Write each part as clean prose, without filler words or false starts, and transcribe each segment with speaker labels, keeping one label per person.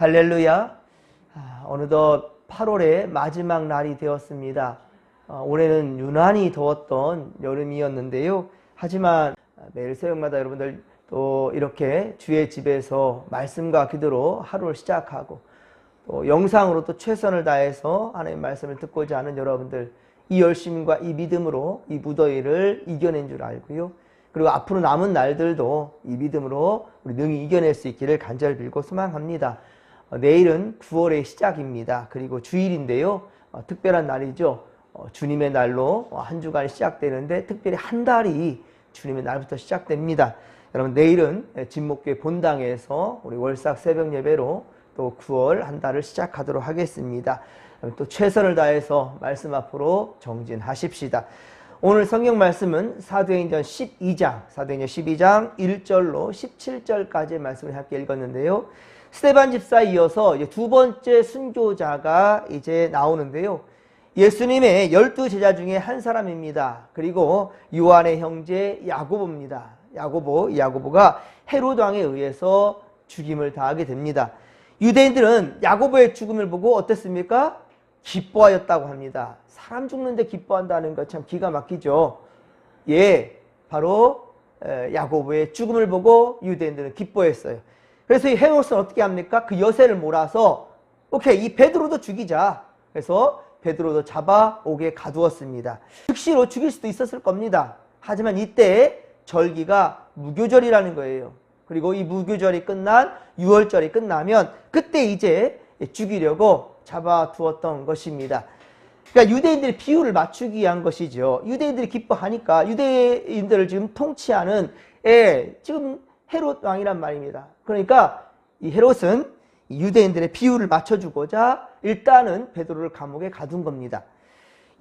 Speaker 1: 할렐루야. 어느덧 8월의 마지막 날이 되었습니다. 올해는 유난히 더웠던 여름이었는데요. 하지만 매일 새벽마다 여러분들 또 이렇게 주의 집에서 말씀과 기도로 하루를 시작하고 또 영상으로 또 최선을 다해서 하나님의 말씀을 듣고자 하는 여러분들, 이 열심과 이 믿음으로 이 무더위를 이겨낸 줄 알고요. 그리고 앞으로 남은 날들도 이 믿음으로 우리 능히 이겨낼 수 있기를 간절히 빌고 소망합니다. 내일은 9월의 시작입니다. 그리고 주일인데요. 특별한 날이죠. 주님의 날로 한 주간이 시작되는데 특별히 한 달이 주님의 날부터 시작됩니다. 여러분, 내일은 진목교회 본당에서 우리 월삭 새벽 예배로 또 9월 한 달을 시작하도록 하겠습니다. 또 최선을 다해서 말씀 앞으로 정진하십시다. 오늘 성경 말씀은 사도행전 12장 1절로 17절까지의 말씀을 함께 읽었는데요. 스데반 집사에 이어서 두 번째 순교자가 이제 나오는데요. 예수님의 12제자 중에 한 사람입니다. 그리고 요한의 형제 야고보입니다. 야고보가 헤롯 왕에 의해서 죽임을 당하게 됩니다. 유대인들은 야고보의 죽음을 보고 어땠습니까? 기뻐하였다고 합니다. 사람 죽는데 기뻐한다는 것 참 기가 막히죠. 바로 야고보의 죽음을 보고 유대인들은 기뻐했어요. 그래서 이 헤롯은 어떻게 합니까? 그 여세를 몰아서 이 베드로도 죽이자. 그래서 베드로도 잡아 옥에 가두었습니다. 즉시로 죽일 수도 있었을 겁니다. 하지만 이때 절기가 무교절이라는 거예요. 그리고 이 무교절이 끝난 6월절이 끝나면 그때 이제 죽이려고 잡아두었던 것입니다. 그러니까 유대인들의 비율을 맞추기 위한 것이죠. 유대인들이 기뻐하니까 유대인들을 지금 통치하는 지금 헤롯 왕이란 말입니다. 그러니까 이 헤롯은 유대인들의 비율을 맞춰주고자 일단은 베드로를 감옥에 가둔 겁니다.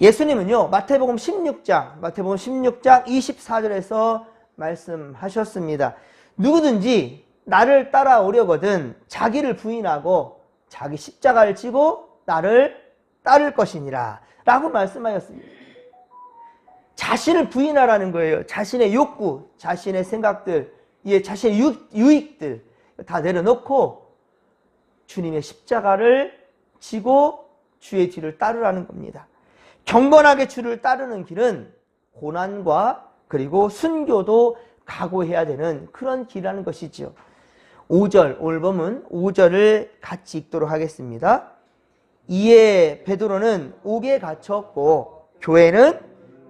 Speaker 1: 예수님은요, 마태복음 16장 24절에서 말씀하셨습니다. 누구든지 나를 따라오려거든 자기를 부인하고 자기 십자가를 지고 나를 따를 것이니라 라고 말씀하셨습니다. 자신을 부인하라는 거예요. 자신의 욕구, 자신의 생각들, 자신의 유익들 다 내려놓고 주님의 십자가를 지고 주의 뒤를 따르라는 겁니다. 경건하게 주를 따르는 길은 고난과 그리고 순교도 각오해야 되는 그런 길이라는 것이죠. 5절, 오늘 보면 5절을 같이 읽도록 하겠습니다. 이에 베드로는 옥에 갇혔고 교회는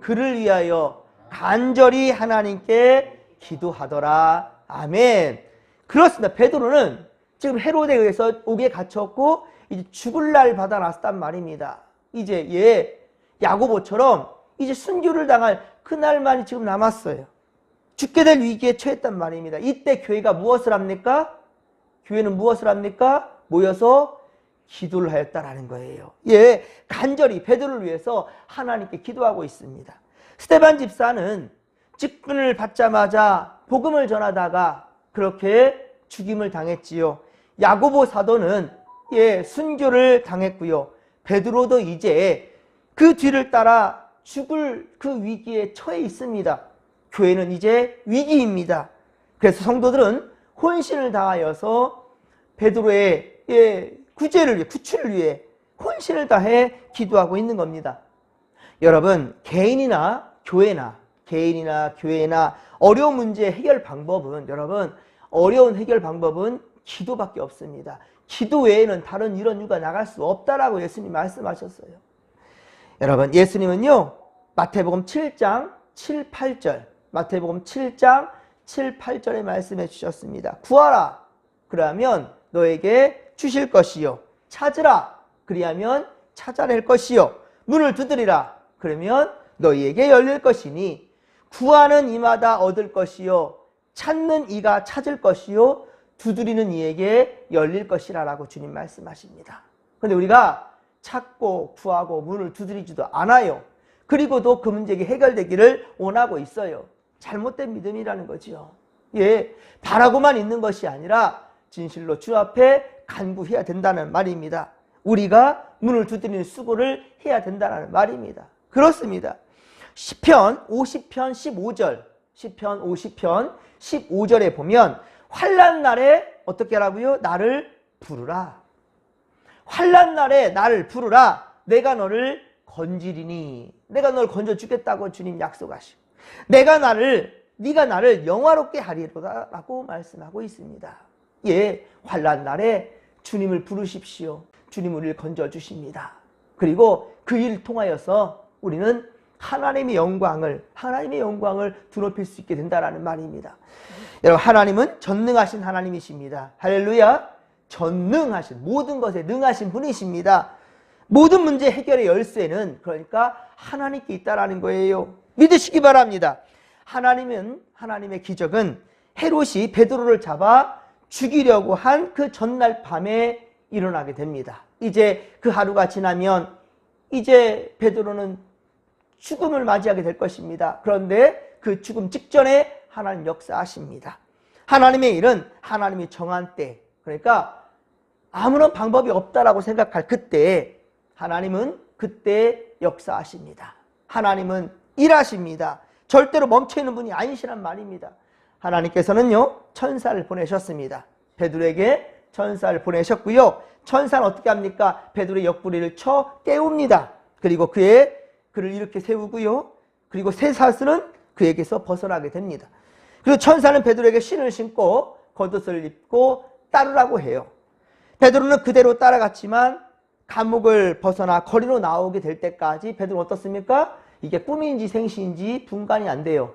Speaker 1: 그를 위하여 간절히 하나님께 기도하더라. 아멘. 그렇습니다. 베드로는 지금 헤롯에 의해서 옥에 갇혔고 이제 죽을 날 받아놨단 말입니다. 이제 야고보처럼 이제 순교를 당할 그날만이 지금 남았어요. 죽게 될 위기에 처했단 말입니다. 이때 교회가 무엇을 합니까? 교회는 무엇을 합니까? 모여서 기도를 하였다라는 거예요. 간절히 베드로를 위해서 하나님께 기도하고 있습니다. 스데반 집사는 직분을 받자마자 복음을 전하다가 그렇게 죽임을 당했지요. 야고보 사도는 순교를 당했고요. 베드로도 이제 그 뒤를 따라 죽을 그 위기에 처해 있습니다. 교회는 이제 위기입니다. 그래서 성도들은 혼신을 다하여서 베드로의 구출을 위해 혼신을 다해 기도하고 있는 겁니다. 여러분, 개인이나 교회나 어려운 문제 해결 방법은 어려운 해결 방법은 기도밖에 없습니다. 기도 외에는 다른 이런 이유가 나갈 수 없다라고 예수님 말씀하셨어요. 여러분, 예수님은요, 마태복음 7장 7, 8절 마태복음 7장 7, 8절에 말씀해 주셨습니다. 구하라 그러면 너에게 주실 것이요, 찾으라 그리하면 찾아낼 것이요, 문을 두드리라 그러면 너희에게 열릴 것이니 구하는 이마다 얻을 것이요 찾는 이가 찾을 것이요 두드리는 이에게 열릴 것이라 라고 주님 말씀하십니다. 그런데 우리가 찾고 구하고 문을 두드리지도 않아요. 그리고도 그 문제가 해결되기를 원하고 있어요. 잘못된 믿음이라는 거죠. 바라고만 있는 것이 아니라 진실로 주 앞에 간구해야 된다는 말입니다. 우리가 문을 두드리는 수고를 해야 된다는 말입니다. 그렇습니다. 시편 50편 15절에 보면 환난 날에 어떻게 하라고요? 나를 부르라. 환난 날에 나를 부르라. 내가 너를 건지리니. 내가 널 건져주겠다고 주님 약속하시고 네가 나를 영화롭게 하리로다 라고 말씀하고 있습니다. 예, 환난 날에 주님을 부르십시오. 주님 우리를 건져주십니다. 그리고 그 일을 통하여서 우리는 하나님의 영광을 드높일 수 있게 된다는 말입니다. 여러분, 하나님은 전능하신 하나님이십니다. 할렐루야. 전능하신, 모든 것에 능하신 분이십니다. 모든 문제 해결의 열쇠는 그러니까 하나님께 있다라는 거예요. 믿으시기 바랍니다. 하나님의 기적은 헤롯이 베드로를 잡아 죽이려고 한 그 전날 밤에 일어나게 됩니다. 이제 그 하루가 지나면 이제 베드로는 죽음을 맞이하게 될 것입니다. 그런데 그 죽음 직전에 하나님 역사하십니다. 하나님의 일은 하나님이 정한 때, 그러니까 아무런 방법이 없다라고 생각할 그때 하나님은 그때 역사하십니다. 하나님은 일하십니다. 절대로 멈춰있는 분이 아니시란 말입니다. 하나님께서는요, 천사를 보내셨습니다. 베드로에게 천사를 보내셨고요. 천사는 어떻게 합니까? 베드로의 옆구리를 쳐 깨웁니다. 그리고 그를 이렇게 세우고요. 그리고 쇠사슬은 그에게서 벗어나게 됩니다. 그리고 천사는 베드로에게 신을 신고 겉옷을 입고 따르라고 해요. 베드로는 그대로 따라갔지만 감옥을 벗어나 거리로 나오게 될 때까지 베드로는 어떻습니까? 이게 꿈인지 생시인지 분간이 안 돼요.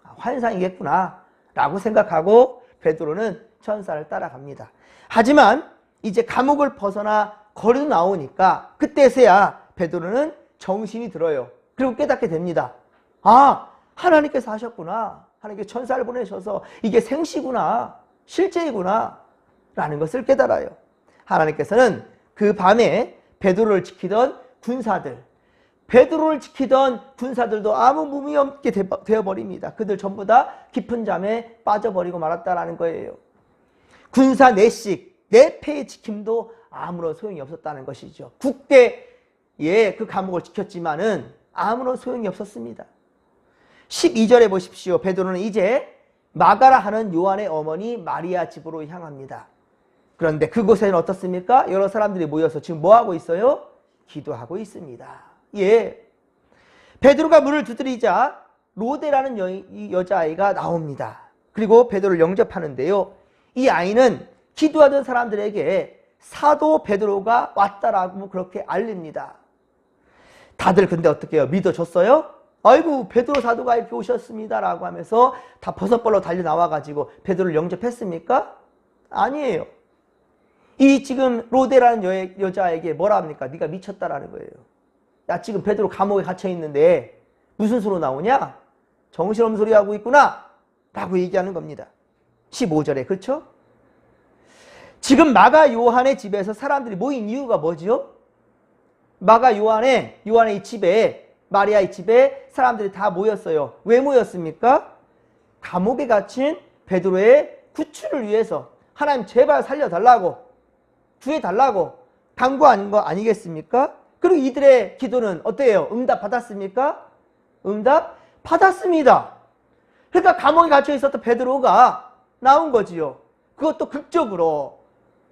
Speaker 1: 환상이겠구나 라고 생각하고 베드로는 천사를 따라갑니다. 하지만 이제 감옥을 벗어나 거리로 나오니까 그때서야 베드로는 정신이 들어요. 그리고 깨닫게 됩니다. 아, 하나님께서 하셨구나. 하나님께서 천사를 보내셔서 이게 생시구나, 실제이구나 라는 것을 깨달아요. 하나님께서는 그 밤에 베드로를 지키던 군사들도 아무 무미 없게 되어버립니다. 그들 전부 다 깊은 잠에 빠져버리고 말았다라는 거예요. 군사 내식, 내패의 지킴도 아무런 소용이 없었다는 것이죠. 굳게 그 감옥을 지켰지만은 아무런 소용이 없었습니다. 12절에 보십시오. 베드로는 이제 마가라 하는 요한의 어머니 마리아 집으로 향합니다. 그런데 그곳에는 어떻습니까? 여러 사람들이 모여서 지금 뭐하고 있어요? 기도하고 있습니다. 예. 베드로가 문을 두드리자 로데라는 여자아이가 나옵니다. 그리고 베드로를 영접하는데요. 이 아이는 기도하던 사람들에게 사도 베드로가 왔다라고 그렇게 알립니다. 다들 근데 어떻게 해요? 믿어줬어요? 아이고, 베드로 사도가 이렇게 오셨습니다 라고 하면서 다 버섯벌로 달려 나와가지고 베드로를 영접했습니까? 아니에요. 이 지금 로데라는 여자에게 뭐라 합니까? 네가 미쳤다라는 거예요. 야, 지금 베드로 감옥에 갇혀있는데 무슨 소리 나오냐? 정신없는 소리 하고 있구나 라고 얘기하는 겁니다. 15절에, 그렇죠? 지금 마가 요한의 집에서 사람들이 모인 이유가 뭐죠? 마가 요한의 이 집에, 마리아의 집에 사람들이 다 모였어요. 왜 모였습니까? 감옥에 갇힌 베드로의 구출을 위해서 하나님 제발 살려달라고, 구해달라고 간구한 거 아니겠습니까? 그리고 이들의 기도는 어때요? 응답 받았습니까? 응답 받았습니다. 그러니까 감옥에 갇혀 있었던 베드로가 나온 거지요. 그것도 극적으로.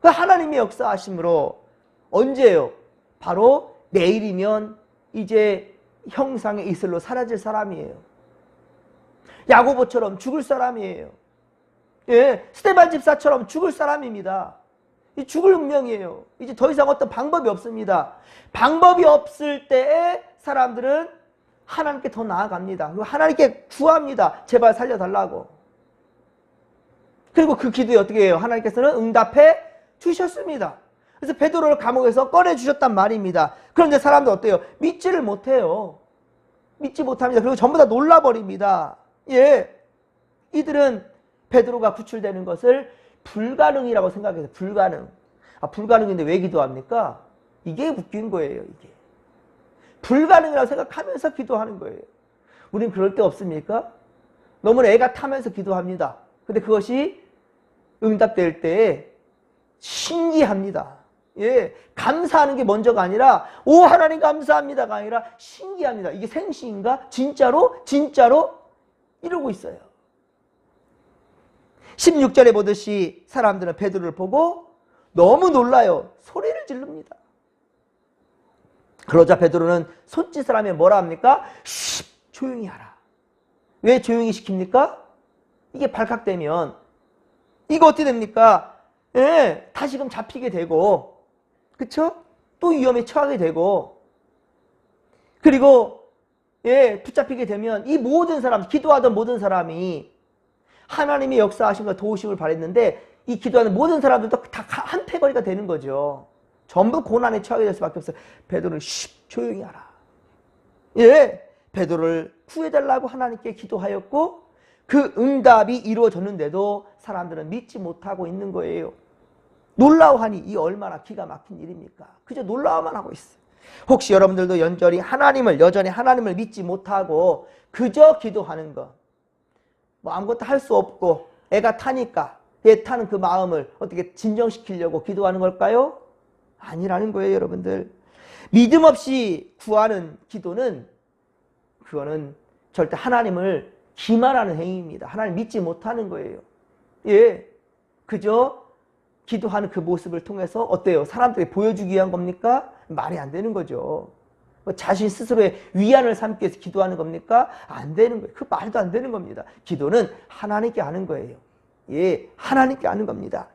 Speaker 1: 그 하나님의 역사하심으로. 언제예요? 바로 내일이면 이제 형상의 이슬로 사라질 사람이에요. 야고보처럼 죽을 사람이에요. 예, 스데반 집사처럼 죽을 사람입니다. 이 죽을 운명이에요. 이제 더 이상 어떤 방법이 없습니다. 방법이 없을 때에 사람들은 하나님께 더 나아갑니다. 그리고 하나님께 구합니다. 제발 살려달라고. 그리고 그 기도에 어떻게 해요? 하나님께서는 응답해 주셨습니다. 그래서 베드로를 감옥에서 꺼내주셨단 말입니다. 그런데 사람들 어때요? 믿지를 못해요. 믿지 못합니다. 그리고 전부 다 놀라버립니다. 예, 이들은 베드로가 구출되는 것을 불가능이라고 생각해서 불가능. 불가능인데 왜 기도합니까? 이게 웃긴 거예요. 이게 불가능이라고 생각하면서 기도하는 거예요. 우린 그럴 때 없습니까? 너무나 애가 타면서 기도합니다. 근데 그것이 응답될 때 신기합니다. 예, 감사하는 게 먼저가 아니라 오 하나님 감사합니다가 아니라 신기합니다. 이게 생시인가? 진짜로 이러고 있어요. 16절에 보듯이 사람들은 베드로를 보고 너무 놀라요. 소리를 지릅니다. 그러자 베드로는 손짓을 하며 뭐라 합니까? 쉿! 조용히 하라. 왜 조용히 시킵니까? 이게 발각되면 이거 어떻게 됩니까? 예, 다시금 잡히게 되고, 그쵸? 또 위험에 처하게 되고, 그리고 예, 붙잡히게 되면 이 모든 사람, 기도하던 모든 사람이 하나님의 역사하신 걸 도우심을 바랬는데 이 기도하는 모든 사람들도 다 한패거리가 되는 거죠. 전부 고난에 처하게 될 수밖에 없어요. 베드로는 쉿! 조용히 하라. 예, 베드로를 구해달라고 하나님께 기도하였고 그 응답이 이루어졌는데도 사람들은 믿지 못하고 있는 거예요. 놀라워하니 이 얼마나 기가 막힌 일입니까? 그저 놀라워만 하고 있어요. 혹시 여러분들도 여전히 하나님을 믿지 못하고 그저 기도하는 것, 뭐 아무것도 할 수 없고 애가 타니까 애 타는 그 마음을 어떻게 진정시키려고 기도하는 걸까요? 아니라는 거예요, 여러분들. 믿음 없이 구하는 기도는 그거는 절대 하나님을 기만하는 행위입니다. 하나님 믿지 못하는 거예요. 예, 그저 기도하는 그 모습을 통해서 어때요? 사람들에게 보여주기 위한 겁니까? 말이 안 되는 거죠. 자신 스스로의 위안을 삼기 위해서 기도하는 겁니까? 안 되는 거예요. 그 말도 안 되는 겁니다. 기도는 하나님께 하는 거예요. 예, 하나님께 하는 겁니다.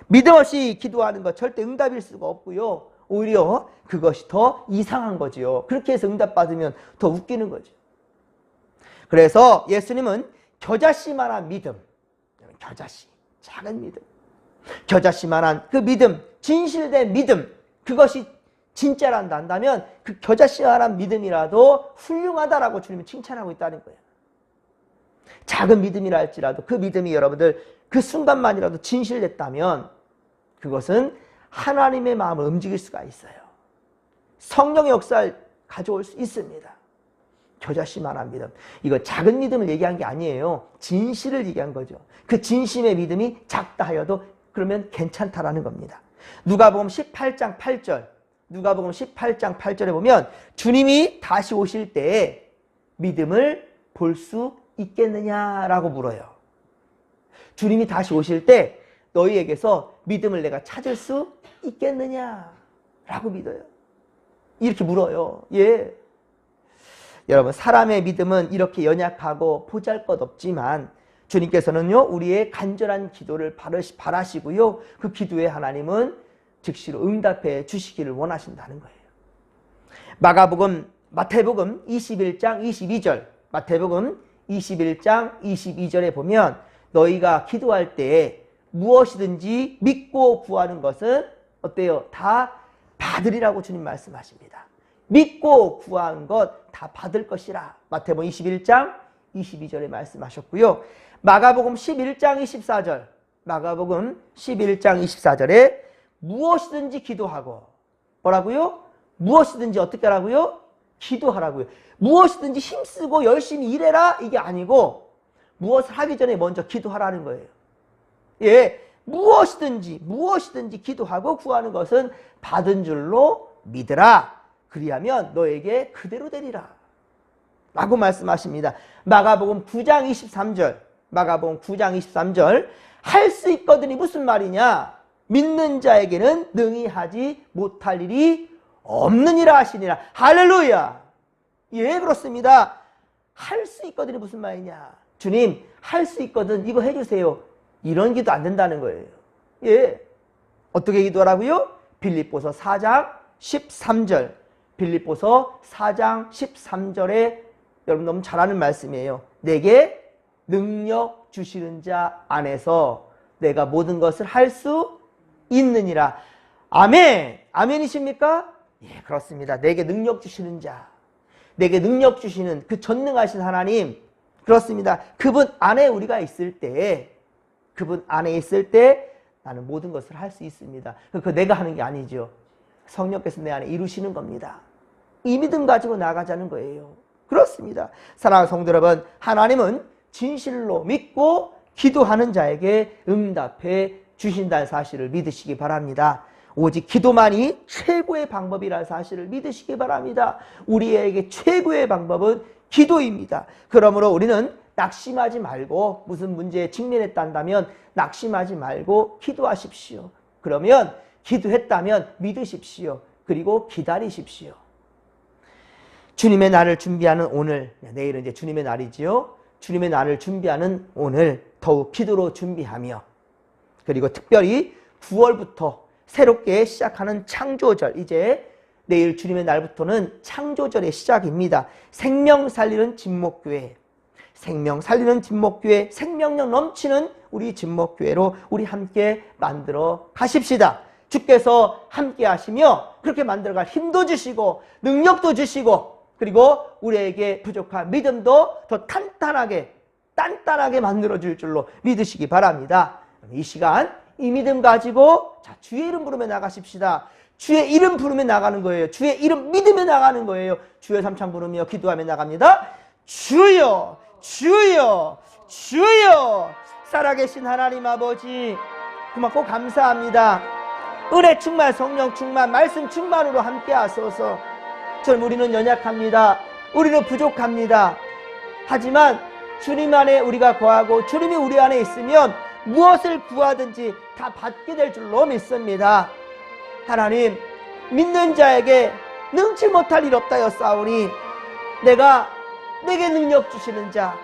Speaker 1: 믿음 없이 기도하는 것 절대 응답일 수가 없고요. 오히려 그것이 더 이상한 거지요. 그렇게 해서 응답받으면 더 웃기는 거죠. 그래서 예수님은 겨자씨만한 믿음, 겨자씨, 작은 믿음, 겨자씨만한 그 믿음, 진실된 믿음, 그것이 진짜란다 한다면 그 겨자씨만한 믿음이라도 훌륭하다라고 주님이 칭찬하고 있다는 거예요. 작은 믿음이라 할지라도 그 믿음이 여러분들 그 순간만이라도 진실됐다면 그것은 하나님의 마음을 움직일 수가 있어요. 성령의 역사를 가져올 수 있습니다. 겨자씨만한 믿음. 이거 작은 믿음을 얘기한 게 아니에요. 진실을 얘기한 거죠. 그 진심의 믿음이 작다 하여도 그러면 괜찮다라는 겁니다. 누가복음 18장 8절. 누가복음 18장 8절에 보면 주님이 다시 오실 때에 믿음을 볼 수 있겠느냐라고 물어요. 주님이 다시 오실 때 너희에게서 믿음을 내가 찾을 수 있겠느냐라고 믿어요. 이렇게 물어요. 예. 여러분, 사람의 믿음은 이렇게 연약하고 보잘것없지만 주님께서는요, 우리의 간절한 기도를 바라시고요, 그 기도에 하나님은 즉시로 응답해 주시기를 원하신다는 거예요. 마태복음 21장 22절, 마태복음 21장 22절에 보면 너희가 기도할 때 무엇이든지 믿고 구하는 것은 어때요? 다 받으리라고 주님 말씀하십니다. 믿고 구한 것 다 받을 것이라. 마태복음 21장 22절에 말씀하셨고요. 마가복음 11장 24절, 마가복음 11장 24절에 무엇이든지 기도하고 뭐라고요? 무엇이든지 어떻게 하라고요? 기도하라고요. 무엇이든지 힘쓰고 열심히 일해라 이게 아니고 무엇을 하기 전에 먼저 기도하라는 거예요. 예, 무엇이든지 기도하고 구하는 것은 받은 줄로 믿으라. 그리하면 너에게 그대로 되리라 라고 말씀하십니다. 마가복음 9장 23절, 마가복음 9장 23절, 할 수 있거든이 무슨 말이냐? 믿는 자에게는 능히 하지 못할 일이 없느니라 하시니라. 할렐루야. 예, 그렇습니다. 할 수 있거든이 무슨 말이냐? 주님, 할 수 있거든 이거 해주세요. 이런 기도 안 된다는 거예요. 예, 어떻게 기도하라고요? 빌립보서 4장 13절, 빌립보서 4장 13절에 여러분 너무 잘 아는 말씀이에요. 내게 능력 주시는 자 안에서 내가 모든 것을 할 수 있느니라. 아멘. 아멘이십니까? 예, 그렇습니다. 내게 능력 주시는 자, 내게 능력 주시는 그 전능하신 하나님, 그렇습니다. 그분 안에 우리가 있을 때, 그분 안에 있을 때 나는 모든 것을 할 수 있습니다. 그거 내가 하는 게 아니죠. 성령께서 내 안에 이루시는 겁니다. 이 믿음 가지고 나가자는 거예요. 그렇습니다. 사랑하는 성도 여러분, 하나님은 진실로 믿고 기도하는 자에게 응답해 주신다는 사실을 믿으시기 바랍니다. 오직 기도만이 최고의 방법이라는 사실을 믿으시기 바랍니다. 우리에게 최고의 방법은 기도입니다. 그러므로 우리는 낙심하지 말고, 무슨 문제에 직면했다 한다면 낙심하지 말고 기도하십시오. 그러면 기도했다면 믿으십시오. 그리고 기다리십시오. 주님의 날을 준비하는 오늘, 내일은 이제 주님의 날이지요. 주님의 날을 준비하는 오늘 더욱 기도로 준비하며, 그리고 특별히 9월부터 새롭게 시작하는 창조절, 이제 내일 주님의 날부터는 창조절의 시작입니다. 생명 살리는 진목교회, 생명 살리는 진목교회, 생명력 넘치는 우리 진목교회로 우리 함께 만들어 가십시다. 주께서 함께 하시며 그렇게 만들어갈 힘도 주시고 능력도 주시고, 그리고 우리에게 부족한 믿음도 더 단단하게 만들어줄 줄로 믿으시기 바랍니다. 이 시간 이 믿음 가지고 주의 이름 부르며 나가십시다. 주의 이름 부르며 나가는 거예요. 주의 이름 믿으며 나가는 거예요. 주여 삼창 부르며 기도하며 나갑니다. 주여, 주여, 주여. 살아계신 하나님 아버지, 고맙고 감사합니다. 은혜 충만, 성령 충만, 말씀 충만으로 함께 하소서. 우리는 연약합니다. 우리는 부족합니다. 하지만 주님 안에 우리가 거하고 주님이 우리 안에 있으면 무엇을 구하든지 다 받게 될 줄로 믿습니다. 하나님, 믿는 자에게 능치 못할 일 없다여 싸우니 내게 능력 주시는 자,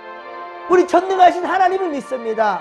Speaker 1: 우리 전능하신 하나님을 믿습니다.